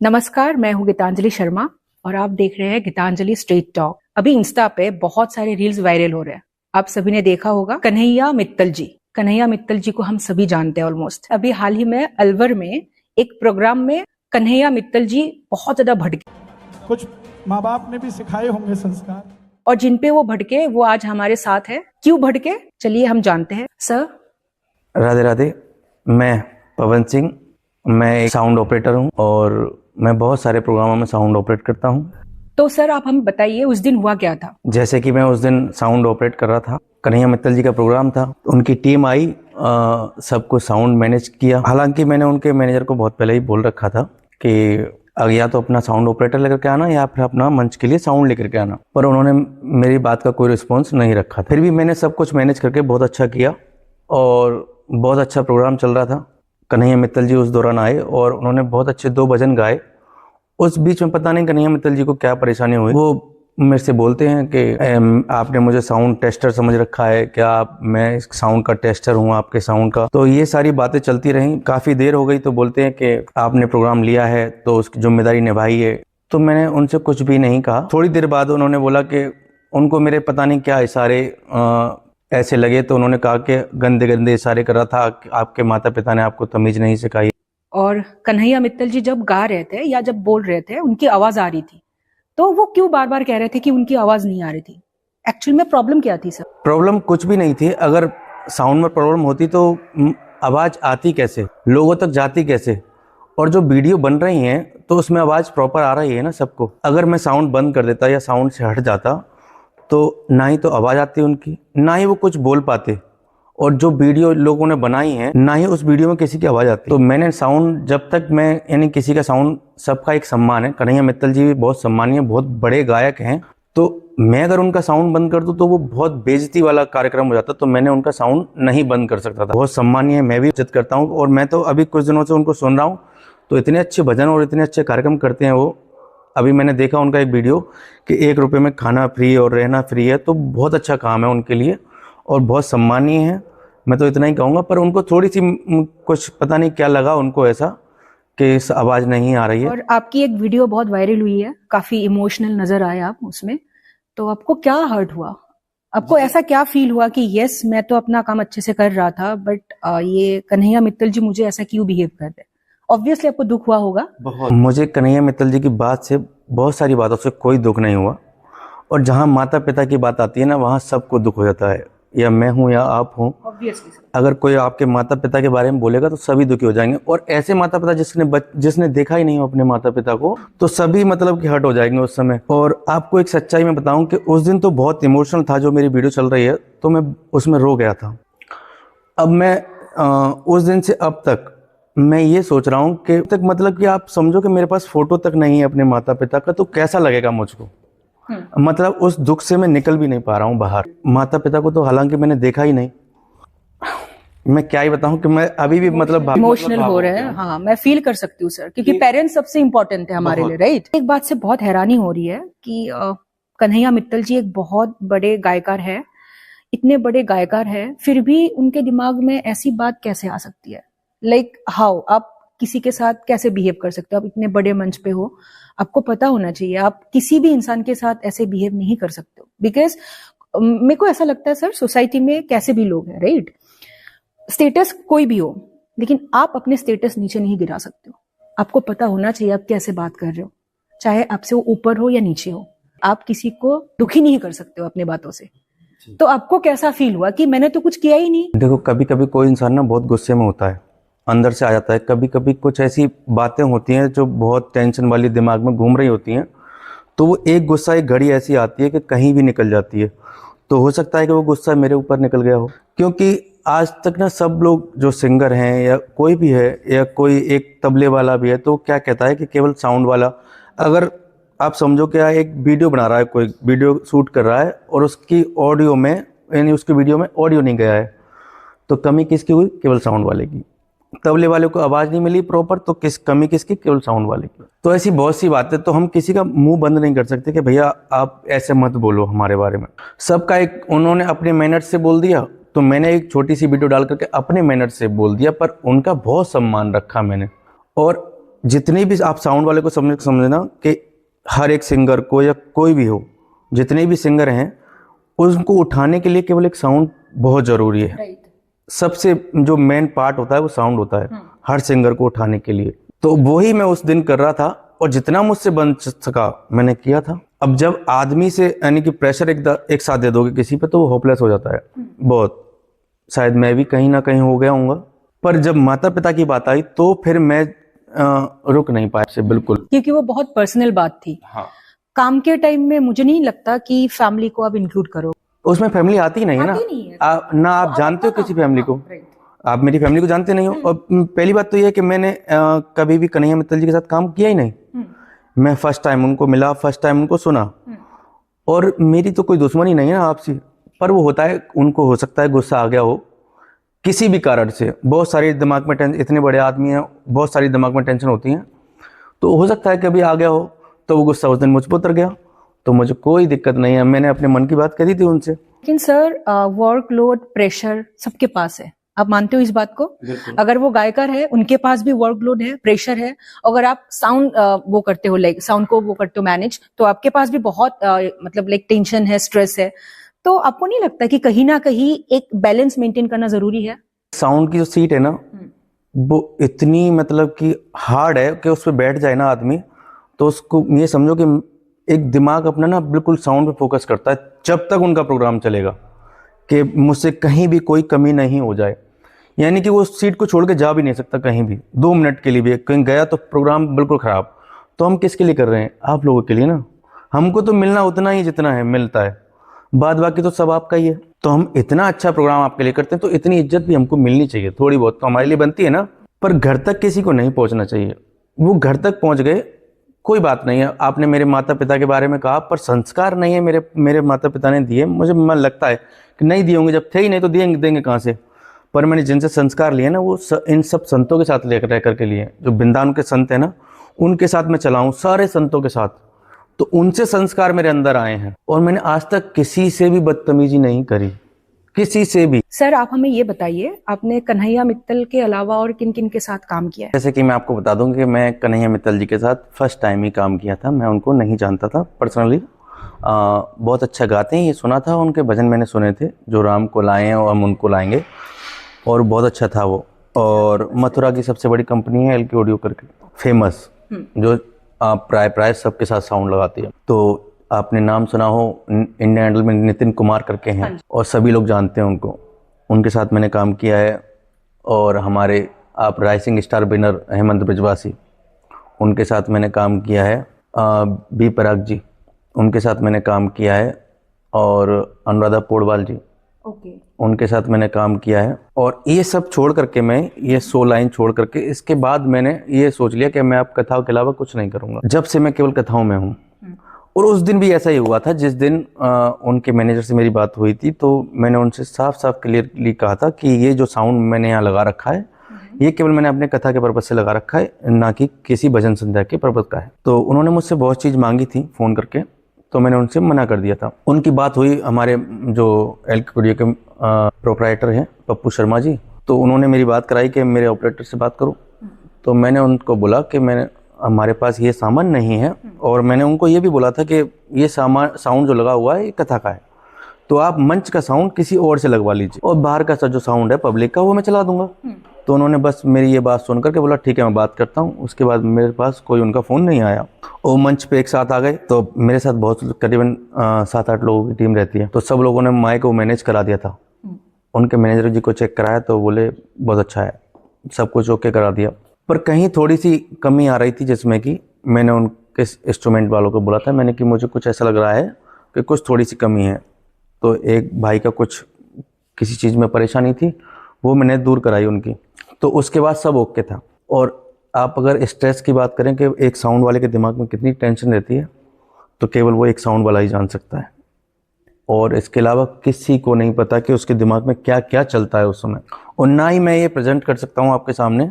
नमस्कार, मैं हूँ गीतांजलि शर्मा और आप देख रहे हैं गीतांजलि स्ट्रीट टॉक। अभी इंस्टा पे बहुत सारे रील्स वायरल हो रहे हैं। आप सभी ने देखा होगा कन्हैया मित्तल जी। कन्हैया मित्तल जी को हम सभी जानते हैं ऑलमोस्ट। अभी हाल ही में अलवर में एक प्रोग्राम में कन्हैया मित्तल जी बहुत ज्यादा भड़के। कुछ माँ बाप ने भी सिखाए होंगे संस्कार, और जिनपे वो भड़के वो आज हमारे साथ है। क्यों भड़के, चलिए हम जानते हैं। सर, राधे राधे। मैं पवन सिंह, मैं एक साउंड ऑपरेटर हूं और मैं बहुत सारे प्रोग्रामों में साउंड ऑपरेट करता हूं। तो सर आप हमें बताइए उस दिन हुआ क्या था। जैसे कि मैं उस दिन साउंड ऑपरेट कर रहा था, कन्हैया मित्तल जी का प्रोग्राम था, उनकी टीम आई, सबको साउंड मैनेज किया। हालांकि मैंने उनके मैनेजर को बहुत पहले ही बोल रखा था कि या तो अपना साउंड ऑपरेटर लेकर के आना या फिर अपना मंच के लिए साउंड लेकर के आना, पर उन्होंने मेरी बात का कोई रिस्पॉन्स नहीं रखा। फिर भी मैंने सब कुछ मैनेज करके बहुत अच्छा किया और बहुत अच्छा प्रोग्राम चल रहा था। कन्हैया मित्तल जी उस दौरान आए और उन्होंने बहुत अच्छे 2 भजन गाए। उस बीच में पता नहीं कन्हैया मित्तल जी को क्या परेशानी हुई, वो मेरे से बोलते हैं कि आपने मुझे साउंड टेस्टर समझ रखा है क्या, मैं साउंड का टेस्टर हूँ आपके साउंड का। तो ये सारी बातें चलती रहीं, काफ़ी देर हो गई। तो बोलते हैं कि आपने प्रोग्राम लिया है तो उसकी जिम्मेदारी निभाई है। तो मैंने उनसे कुछ भी नहीं कहा। थोड़ी देर बाद उन्होंने बोला कि उनको मेरे पता नहीं क्या इशारे ऐसे लगे, तो उन्होंने कहा कि गंदे गंदे इशारे कर रहा था, आपके माता पिता ने आपको तमीज़ नहीं सिखाई। और कन्हैया मित्तल जी जब गा रहे थे या जब बोल रहे थे उनकी आवाज आ रही थी, तो वो क्यों बार बार कह रहे थे कि उनकी आवाज नहीं आ रही थी? एक्चुअल में प्रॉब्लम क्या थी सर? प्रॉब्लम कुछ भी नहीं थी। अगर साउंड में प्रॉब्लम होती तो आवाज़ आती कैसे, लोगों तक जाती कैसे? और जो वीडियो बन रही हैं तो उसमें आवाज़ प्रॉपर आ रही है ना सबको। अगर मैं साउंड बंद कर देता या साउंड से हट जाता तो ना ही तो आवाज़ आती उनकी, ना ही वो कुछ बोल पाते। और जो वीडियो लोगों ने बनाई है ना ही उस वीडियो में किसी की आवाज़ आती। तो मैंने साउंड जब तक मैं यानी किसी का साउंड, सबका एक सम्मान है। कन्हैया मित्तल जी भी बहुत सम्मानीय, बहुत बड़े गायक हैं। तो मैं अगर उनका साउंड बंद कर दूं तो वो बहुत बेइज्जती वाला कार्यक्रम हो जाता। तो मैंने उनका साउंड नहीं बंद कर सकता था। बहुत सम्मानीय है, मैं भी इज्जत करता हूँ। और मैं तो अभी कुछ दिनों से उनको सुन रहा हूँ, तो इतने अच्छे भजन और इतने अच्छे कार्यक्रम करते हैं वो। अभी मैंने देखा उनका एक वीडियो कि 1 रुपये में खाना फ्री और रहना फ्री है, तो बहुत अच्छा काम है उनके लिए और बहुत सम्मानीय है। मैं तो इतना ही कहूँगा। पर उनको थोड़ी सी कुछ पता नहीं क्या लगा उनको ऐसा कि इस आवाज़ नहीं आ रही है। और आपकी एक वीडियो बहुत वायरल हुई है, काफी इमोशनल नजर आए आप उसमें। तो आपको क्या हर्ट हुआ? आपको ऐसा क्या फील हुआ कि यस मैं तो अपना काम अच्छे से कर रहा था, बट ये कन्हैया मित्तल जी मुझे ऐसा क्यों बिहेव कर रहे? ऑब्वियसली आपको दुख हुआ होगा। बहुत। मुझे कन्हैया मित्तल जी की बात से, बहुत सारी बातों से कोई दुख नहीं हुआ। और जहाँ माता पिता की बात आती है ना, वहाँ सबको दुख हो जाता है, या मैं हूँ या आप हूँ। ऑब्वियसली अगर कोई आपके माता पिता के बारे में बोलेगा तो सभी दुखी हो जाएंगे। और ऐसे माता पिता जिसने देखा ही नहीं हो अपने माता पिता को, तो सभी मतलब कि हर्ट हो जाएंगे उस समय। और आपको एक सच्चाई में बताऊं कि उस दिन तो बहुत इमोशनल था। जो मेरी वीडियो चल रही है तो मैं उसमें रो गया था। अब मैं उस दिन से अब तक मैं ये सोच रहा हूँ कि तक मतलब कि आप समझो कि मेरे पास फोटो तक नहीं है अपने माता पिता का, तो कैसा लगेगा मुझको। मतलब उस दुख से मैं निकल भी नहीं पा रहा हूँ बाहर। माता पिता को तो हालांकि मैंने देखा ही नहीं। मैं क्या ही बताऊं कि मैं अभी भी मतलब इमोशनल हो रहे हैं। हाँ, मैं फील कर सकती हूँ सर, क्योंकि पेरेंट्स सबसे इम्पोर्टेंट है हमारे लिए, राइट? एक बात से बहुत हैरानी हो रही है कि कन्हैया मित्तल जी एक बहुत बड़े गायकार है, इतने बड़े गायकार है, फिर भी उनके दिमाग में ऐसी बात कैसे आ सकती है? Like how? आप किसी के साथ कैसे बिहेव कर सकते हो? आप इतने बड़े मंच पे हो, आपको पता होना चाहिए आप किसी भी इंसान के साथ ऐसे बिहेव नहीं कर सकते हो। बिकॉज मेरे को ऐसा लगता है सर, सोसाइटी में कैसे भी लोग हैं, राइट? स्टेटस कोई भी हो, लेकिन आप अपने स्टेटस नीचे नहीं गिरा सकते हो। आपको पता होना चाहिए आप कैसे बात कर रहे हो, चाहे आपसे वो ऊपर हो या नीचे हो। आप किसी को दुखी नहीं कर सकते हो अपने बातों से। तो आपको कैसा फील हुआ कि मैंने तो कुछ किया ही नहीं? देखो, कभी कभी कोई इंसान ना बहुत गुस्से में होता है, अंदर से आ जाता है। कभी कभी कुछ ऐसी बातें होती हैं जो बहुत टेंशन वाली दिमाग में घूम रही होती हैं, तो वो एक गुस्सा, एक घड़ी ऐसी आती है कि कहीं भी निकल जाती है। तो हो सकता है कि वो गुस्सा मेरे ऊपर निकल गया हो। क्योंकि आज तक ना सब लोग जो सिंगर हैं या कोई भी है या कोई एक तबले वाला भी है, तो क्या कहता है कि केवल साउंड वाला। अगर आप समझो क्या एक वीडियो बना रहा है, कोई वीडियो शूट कर रहा है और उसकी ऑडियो में यानी उसकी वीडियो में ऑडियो नहीं गया है, तो कमी किसकी हुई? केवल साउंड वाले की। तबले वाले को आवाज़ नहीं मिली प्रॉपर, तो कमी किसकी? केवल साउंड वाले की। तो ऐसी बहुत सी बातें, तो हम किसी का मुंह बंद नहीं कर सकते कि भैया आप ऐसे मत बोलो हमारे बारे में। सबका एक, उन्होंने अपने मैनर्स से बोल दिया, तो मैंने एक छोटी सी वीडियो डाल करके अपने मैनर्स से बोल दिया, पर उनका बहुत सम्मान रखा मैंने। और जितने भी आप साउंड वाले को समझना कि हर एक सिंगर को या कोई भी हो, जितने भी सिंगर हैं उनको उठाने के लिए केवल एक साउंड बहुत ज़रूरी है। सबसे जो मेन पार्ट होता है वो साउंड होता है हर सिंगर को उठाने के लिए। तो वही मैं उस दिन कर रहा था और जितना मुझसे बन सका मैंने किया था। अब जब आदमी से यानी कि प्रेशर एक साथ दे दोगे किसी पे तो वो होपलेस हो जाता है बहुत। शायद मैं भी कहीं ना कहीं हो गया हूँगा, पर जब माता पिता की बात आई तो फिर मैं रुक नहीं पाया से बिल्कुल, क्योंकि वो बहुत पर्सनल बात थी। हाँ। काम के टाइम में मुझे नहीं लगता कि फैमिली को आप इंक्लूड करो। उसमें फैमिली आती ही नहीं है ना, आती नहीं है। ना आप जानते हो किसी फैमिली को, आप मेरी फैमिली को जानते नहीं हो। और पहली बात तो ये है कि मैंने कभी भी कन्हैया मित्तल जी के साथ काम किया ही नहीं। मैं फर्स्ट टाइम उनको मिला, फर्स्ट टाइम उनको सुना, और मेरी तो कोई दुश्मनी नहीं है ना आपसे, पर वो होता है उनको हो सकता है गुस्सा आ गया हो किसी भी कारण से। बहुत सारी दिमाग में टेंशन, इतने बड़े आदमी हैं, बहुत सारी दिमाग में टेंशन होती हैं, तो हो सकता है कभी आ गया हो तो वो गुस्सा उस दिन मुझ पर उतर गया। तो मुझे कोई दिक्कत नहीं है, मैंने अपने मन की बात कही थी उनसे। लेकिन सर वर्कलोड प्रेशर सबके पास है, आप मानते हो इस बात को? अगर वो गायकर है उनके पास भी वर्कलोड है, प्रेशर है। अगर आप साउंड वो करते हो, लाइक साउंड को वो करते हो मैनेज, तो आपके पास भी बहुत मतलब लाइक टेंशन है, स्ट्रेस है। तो आपको नहीं लगता कि कहीं ना कहीं एक बैलेंस मेंटेन करना जरूरी है? साउंड की जो सीट है ना वो इतनी मतलब कि हार्ड है कि उस पर बैठ जाए ना आदमी तो उसको ये समझो कि एक दिमाग अपना ना बिल्कुल साउंड पे फोकस करता है जब तक उनका प्रोग्राम चलेगा, कि मुझसे कहीं भी कोई कमी नहीं हो जाए। यानी कि वो सीट को छोड़ के जा भी नहीं सकता कहीं भी, 2 मिनट के लिए भी कहीं गया तो प्रोग्राम बिल्कुल ख़राब। तो हम किसके लिए कर रहे हैं? आप लोगों के लिए ना। हमको तो मिलना उतना ही जितना है मिलता है, बाद बाकी तो सब आपका ही है। तो हम इतना अच्छा प्रोग्राम आपके लिए करते हैं तो इतनी इज्जत भी हमको मिलनी चाहिए, थोड़ी बहुत तो हमारे लिए बनती है ना। पर घर तक किसी को नहीं पहुंचना चाहिए। वो घर तक पहुंच गए कोई बात नहीं है। आपने मेरे माता पिता के बारे में कहा, पर संस्कार नहीं है मेरे माता पिता ने दिए। मुझे मन लगता है कि नहीं दिए होंगे, जब थे ही नहीं तो देंगे कहाँ से। पर मैंने जिनसे संस्कार लिए ना वो इन सब संतों के साथ रह करके लिए, जो वृंदावन के संत है ना उनके साथ मैं चला हूँ, सारे संतों के साथ। तो उनसे संस्कार मेरे अंदर आए हैं और मैंने आज तक किसी से भी बदतमीजी नहीं करी, किसी से भी। सर आप हमें ये बताइए, आपने कन्हैया मित्तल के अलावा और किन किन के साथ काम किया है? जैसे कि मैं आपको बता दूं कि मैं कन्हैया मित्तल जी के साथ फर्स्ट टाइम ही काम किया था। मैं उनको नहीं जानता था पर्सनली। बहुत अच्छा गाते हैं ये सुना था, उनके भजन मैंने सुने थे, जो राम को लाए हैं और हम उनको लाएंगे, और बहुत अच्छा था वो। और मथुरा की सबसे बड़ी कंपनी है LK ऑडियो करके, फेमस, जो प्राय सबके साथ साउंड लगाती है। तो आपने नाम सुना हो, इंडियन आइडल में नितिन कुमार करके हैं और सभी लोग जानते हैं उनको, उनके साथ मैंने काम किया है। और हमारे आप राइजिंग स्टार विनर हेमंत ब्रजवासी, उनके साथ मैंने काम किया है। बी पराग जी, उनके साथ मैंने काम किया है। और अनुराधा पोडवाल जी, उनके साथ मैंने काम किया है। और ये सब छोड़ करके मैं ये 100 लाइन छोड़ करके इसके बाद मैंने ये सोच लिया कि मैं अब कथाओं के अलावा कुछ नहीं करूँगा, जब से मैं केवल कथाओं में हूँ। और उस दिन भी ऐसा ही हुआ था, जिस दिन उनके मैनेजर से मेरी बात हुई थी तो मैंने उनसे साफ साफ क्लियरली कहा था कि ये जो साउंड मैंने यहाँ लगा रखा है ये केवल मैंने अपने कथा के पर्पज़ से लगा रखा है, ना कि किसी भजन संध्या के पर्पज़ का है। तो उन्होंने मुझसे बहुत चीज़ मांगी थी फ़ोन करके, तो मैंने उनसे मना कर दिया था। उनकी बात हुई हमारे जो LK ऑडियो के प्रोप्राइटर हैं पप्पू शर्मा जी, तो उन्होंने मेरी बात कराई कि मेरे ऑपरेटर से बात करो। तो मैंने उनको बोला कि हमारे पास ये सामान नहीं है, और मैंने उनको ये भी बोला था कि ये साउंड जो लगा हुआ है ये कथा का है, तो आप मंच का साउंड किसी और से लगवा लीजिए, और बाहर का जो साउंड है पब्लिक का वो मैं चला दूंगा। तो उन्होंने बस मेरी ये बात सुन करके बोला ठीक है मैं बात करता हूँ। उसके बाद मेरे पास कोई उनका फ़ोन नहीं आया। वो मंच पे एक साथ आ गए, तो मेरे साथ बहुत करीबन 7-8 लोगों की टीम रहती है, तो सब लोगों ने माइक को मैनेज करा दिया था। उनके मैनेजर जी को चेक कराया तो बोले बहुत अच्छा है, सब कुछ ओके करा दिया। पर कहीं थोड़ी सी कमी आ रही थी, जिसमें कि मैंने उनके इंस्ट्रूमेंट वालों को बोला था मैंने कि मुझे कुछ ऐसा लग रहा है कि कुछ थोड़ी सी कमी है। तो एक भाई का कुछ किसी चीज़ में परेशानी थी, वो मैंने दूर कराई उनकी। तो उसके बाद सब ओके था। और आप अगर स्ट्रेस की बात करें कि एक साउंड वाले के दिमाग में कितनी टेंशन रहती है, तो केवल वो एक साउंड वाला ही जान सकता है, और इसके अलावा किसी को नहीं पता कि उसके दिमाग में क्या क्या चलता है उस समय। और ना ही मैं ये प्रेजेंट कर सकता हूँ आपके सामने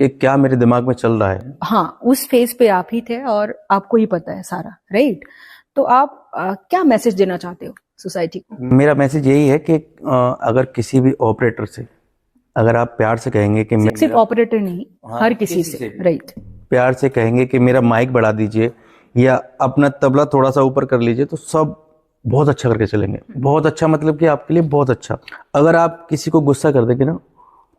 कि क्या मेरे दिमाग में चल रहा है। हाँ, उस फेज पे आप ही थे और आपको ही पता है सारा, राइट? तो आप क्या मैसेज देना चाहते हो सोसाइटी को? मेरा मैसेज यही है कि अगर किसी भी ऑपरेटर से अगर आप प्यार से कहेंगे कि सिर्फ ऑपरेटर नहीं, हर किसी से, राइट? प्यार से कहेंगे कि मेरा माइक बढ़ा दीजिए या अपना तबला थोड़ा सा ऊपर कर लीजिए, तो सब बहुत अच्छा करके चलेंगे। बहुत अच्छा मतलब कि आपके लिए बहुत अच्छा। अगर आप किसी को गुस्सा कर देंगे ना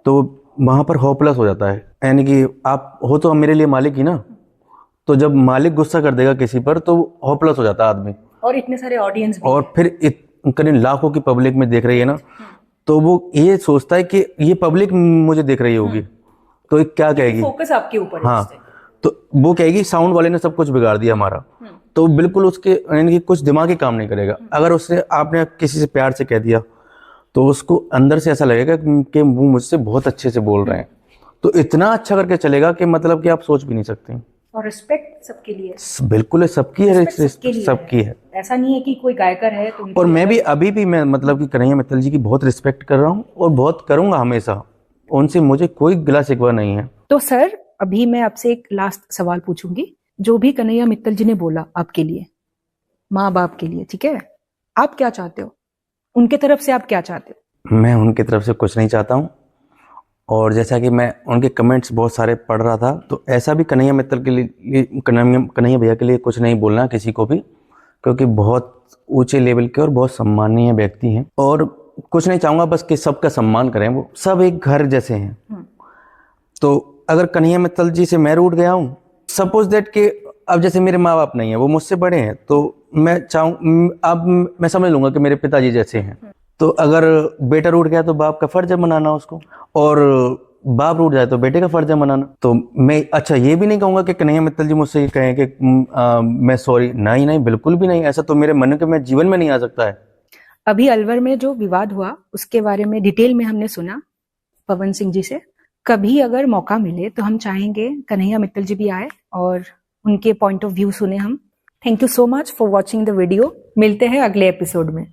तो वहाँ पर होपलेस हो जाता है, यानी कि आप हो तो मेरे लिए मालिक ही ना, तो जब मालिक गुस्सा कर देगा किसी पर तो होपलेस हो जाता है आदमी। और इतने सारे ऑडियंस भी और फिर करीब लाखों की पब्लिक में देख रही है ना, तो वो ये सोचता है कि ये पब्लिक मुझे देख रही होगी तो ये क्या कहेगी, फोकस आपके ऊपर है हाँ, उससे। तो वो कहेगी साउंड वाले ने सब कुछ बिगाड़ दिया हमारा। तो बिल्कुल उसके यानी कि कुछ दिमाग ही काम नहीं करेगा। अगर उससे आपने किसी से प्यार से कह दिया तो उसको अंदर से ऐसा लगेगा कि वो मुझसे बहुत अच्छे से बोल रहे हैं, तो इतना अच्छा करके चलेगा कि मतलब कि आप सोच भी नहीं सकते। और रिस्पेक्ट सबके लिए, बिल्कुल है, सबकी है, सबकी है। ऐसा नहीं है कि कोई गायकर है तो और मैं भी अभी भी मैं मतलब कि कन्हैया मित्तल जी की बहुत रिस्पेक्ट कर रहा हूँ और बहुत करूंगा हमेशा। उनसे मुझे कोई गिला शिकवा नहीं है। तो सर अभी मैं आपसे एक लास्ट सवाल पूछूंगी। जो भी कन्हैया मित्तल जी ने बोला आपके लिए, माँ बाप के लिए, ठीक है, आप क्या चाहते हो उनके तरफ से? आप क्या चाहते हो? मैं उनकी तरफ से कुछ नहीं चाहता हूँ, और जैसा कि मैं उनके कमेंट्स बहुत सारे पढ़ रहा था, तो ऐसा भी कन्हैया मित्तल के लिए, कन्हैया भैया के लिए कुछ नहीं बोलना किसी को भी, क्योंकि बहुत ऊंचे लेवल के और बहुत सम्माननीय व्यक्ति हैं। और कुछ नहीं चाहूँगा, बस कि सबका सम्मान करें, वो सब एक घर जैसे हैं। तो अगर कन्हैया मित्तल जी से मैं रूठ गया हूँ, सपोज दैट कि अब जैसे मेरे माँ बाप नहीं है, वो मुझसे बड़े हैं, तो मैं चाहूँ, अब मैं समझ लूंगा कि मेरे पिताजी जैसे हैं। तो अगर बेटा रूठ गया तो बाप का फर्ज है मनाना उसको, और बाप रूठ जाए तो बेटे का फर्ज है मनाना। तो मैं अच्छा ये भी नहीं कहूँगा कि कन्हैया मित्तल जी मुझसे ये कहें कि मैं सॉरी, नहीं नहीं, बिल्कुल भी नहीं। ऐसा तो मेरे मन के मैं जीवन में नहीं आ सकता है। अभी अलवर में जो विवाद हुआ उसके बारे में डिटेल में हमने सुना पवन सिंह जी से। कभी अगर मौका मिले तो हम चाहेंगे कन्हैया मित्तल जी भी आए और उनके पॉइंट ऑफ व्यू सुने हम। Thank you so much for watching the video. मिलते हैं अगले एपिसोड में।